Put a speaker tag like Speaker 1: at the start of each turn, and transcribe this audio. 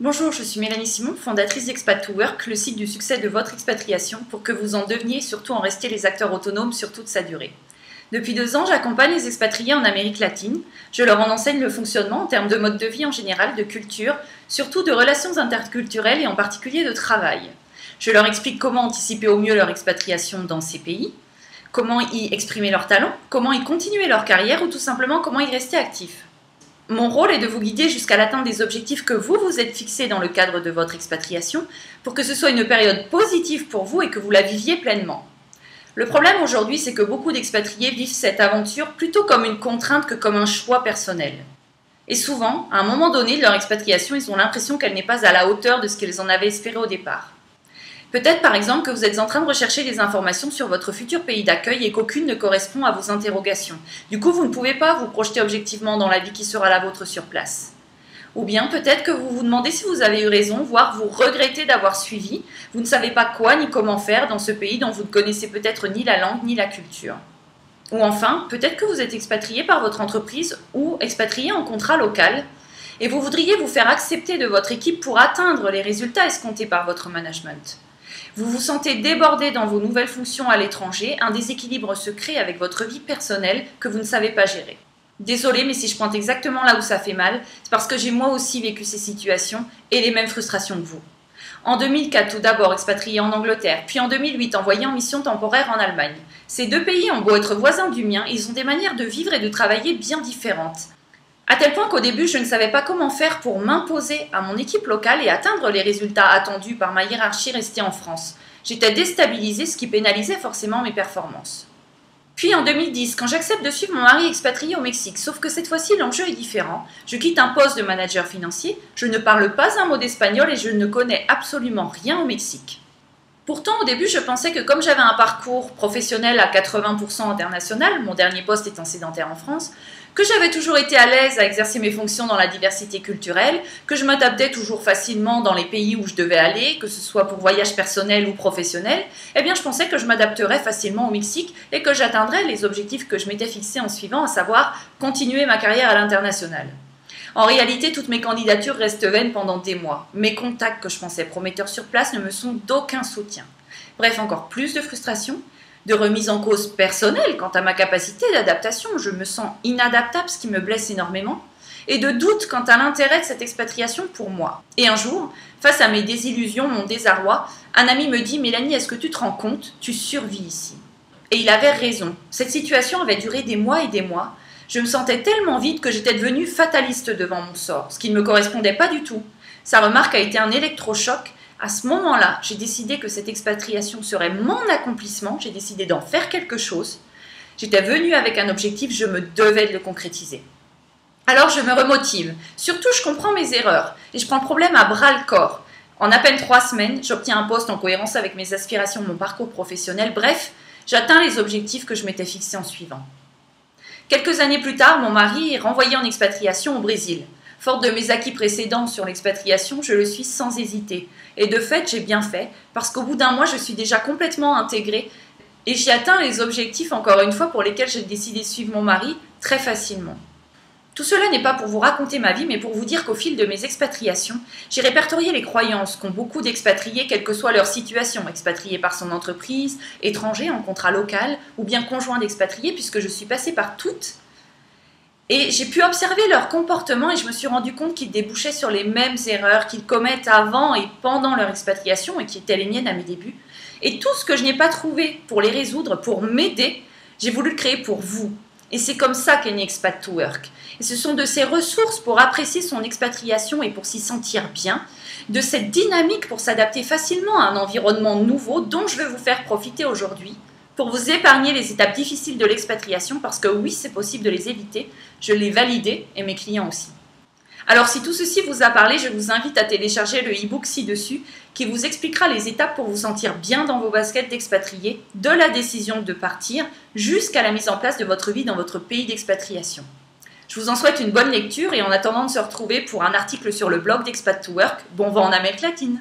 Speaker 1: Bonjour, je suis Mélanie Simon, fondatrice d'Expat to Work, le site du succès de votre expatriation pour que vous en deveniez et surtout en restiez les acteurs autonomes sur toute sa durée. Depuis 2 ans, j'accompagne les expatriés en Amérique latine. Je leur en enseigne le fonctionnement en termes de mode de vie en général, de culture, surtout de relations interculturelles et en particulier de travail. Je leur explique comment anticiper au mieux leur expatriation dans ces pays, comment y exprimer leurs talents, comment y continuer leur carrière ou tout simplement comment y rester actifs. Mon rôle est de vous guider jusqu'à l'atteinte des objectifs que vous vous êtes fixés dans le cadre de votre expatriation pour que ce soit une période positive pour vous et que vous la viviez pleinement. Le problème aujourd'hui, c'est que beaucoup d'expatriés vivent cette aventure plutôt comme une contrainte que comme un choix personnel. Et souvent, à un moment donné de leur expatriation, ils ont l'impression qu'elle n'est pas à la hauteur de ce qu'ils en avaient espéré au départ. Peut-être par exemple que vous êtes en train de rechercher des informations sur votre futur pays d'accueil et qu'aucune ne correspond à vos interrogations. Du coup, vous ne pouvez pas vous projeter objectivement dans la vie qui sera la vôtre sur place. Ou bien peut-être que vous vous demandez si vous avez eu raison, voire vous regrettez d'avoir suivi. Vous ne savez pas quoi ni comment faire dans ce pays dont vous ne connaissez peut-être ni la langue ni la culture. Ou enfin, peut-être que vous êtes expatrié par votre entreprise ou expatrié en contrat local et vous voudriez vous faire accepter de votre équipe pour atteindre les résultats escomptés par votre management. Vous vous sentez débordé dans vos nouvelles fonctions à l'étranger, un déséquilibre se crée avec votre vie personnelle que vous ne savez pas gérer. Désolée, mais si je pointe exactement là où ça fait mal, c'est parce que j'ai moi aussi vécu ces situations et les mêmes frustrations que vous. En 2004, tout d'abord expatrié en Angleterre, puis en 2008 envoyé en mission temporaire en Allemagne. Ces 2 pays ont beau être voisins du mien, ils ont des manières de vivre et de travailler bien différentes. À tel point qu'au début, je ne savais pas comment faire pour m'imposer à mon équipe locale et atteindre les résultats attendus par ma hiérarchie restée en France. J'étais déstabilisée, ce qui pénalisait forcément mes performances. Puis en 2010, quand j'accepte de suivre mon mari expatrié au Mexique, sauf que cette fois-ci l'enjeu est différent, je quitte un poste de manager financier, je ne parle pas un mot d'espagnol et je ne connais absolument rien au Mexique. Pourtant, au début, je pensais que comme j'avais un parcours professionnel à 80% international, mon dernier poste étant sédentaire en France, que j'avais toujours été à l'aise à exercer mes fonctions dans la diversité culturelle, que je m'adaptais toujours facilement dans les pays où je devais aller, que ce soit pour voyage personnel ou professionnel, eh bien je pensais que je m'adapterais facilement au Mexique et que j'atteindrais les objectifs que je m'étais fixés en suivant, à savoir continuer ma carrière à l'international. En réalité, toutes mes candidatures restent vaines pendant des mois. Mes contacts que je pensais prometteurs sur place ne me sont d'aucun soutien. Bref, encore plus de frustration, de remise en cause personnelle quant à ma capacité d'adaptation, je me sens inadaptable, ce qui me blesse énormément, et de doute quant à l'intérêt de cette expatriation pour moi. Et un jour, face à mes désillusions, mon désarroi, un ami me dit « Mélanie, est-ce que tu te rends compte? Tu survis ici. » Et il avait raison. Cette situation avait duré des mois et des mois. Je me sentais tellement vide que j'étais devenue fataliste devant mon sort, ce qui ne me correspondait pas du tout. Sa remarque a été un électrochoc. À ce moment-là, j'ai décidé que cette expatriation serait mon accomplissement, j'ai décidé d'en faire quelque chose. J'étais venue avec un objectif, je me devais de le concrétiser. Alors je me remotive. Surtout, je comprends mes erreurs et je prends le problème à bras-le-corps. En à peine 3 semaines, j'obtiens un poste en cohérence avec mes aspirations, mon parcours professionnel. Bref, j'atteins les objectifs que je m'étais fixés en suivant. Quelques années plus tard, mon mari est renvoyé en expatriation au Brésil. Forte de mes acquis précédents sur l'expatriation, je le suis sans hésiter. Et de fait, j'ai bien fait, parce qu'au bout d'un mois, je suis déjà complètement intégrée et j'y atteins les objectifs, encore une fois, pour lesquels j'ai décidé de suivre mon mari très facilement. Tout cela n'est pas pour vous raconter ma vie, mais pour vous dire qu'au fil de mes expatriations, j'ai répertorié les croyances qu'ont beaucoup d'expatriés, quelle que soit leur situation, expatriés par son entreprise, étrangers en contrat local, ou bien conjoints d'expatriés, puisque je suis passée par toutes. Et j'ai pu observer leur comportement et je me suis rendu compte qu'ils débouchaient sur les mêmes erreurs qu'ils commettent avant et pendant leur expatriation et qui étaient les miennes à mes débuts. Et tout ce que je n'ai pas trouvé pour les résoudre, pour m'aider, j'ai voulu le créer pour vous. Et c'est comme ça qu'est né Expat to Work. Et ce sont de ces ressources pour apprécier son expatriation et pour s'y sentir bien, de cette dynamique pour s'adapter facilement à un environnement nouveau dont je vais vous faire profiter aujourd'hui, pour vous épargner les étapes difficiles de l'expatriation, parce que oui, c'est possible de les éviter, je l'ai validé et mes clients aussi. Alors si tout ceci vous a parlé, je vous invite à télécharger le e-book ci-dessus qui vous expliquera les étapes pour vous sentir bien dans vos baskets d'expatrié, de la décision de partir jusqu'à la mise en place de votre vie dans votre pays d'expatriation. Je vous en souhaite une bonne lecture et en attendant de se retrouver pour un article sur le blog d'Expat to Work, bon vent en Amérique latine!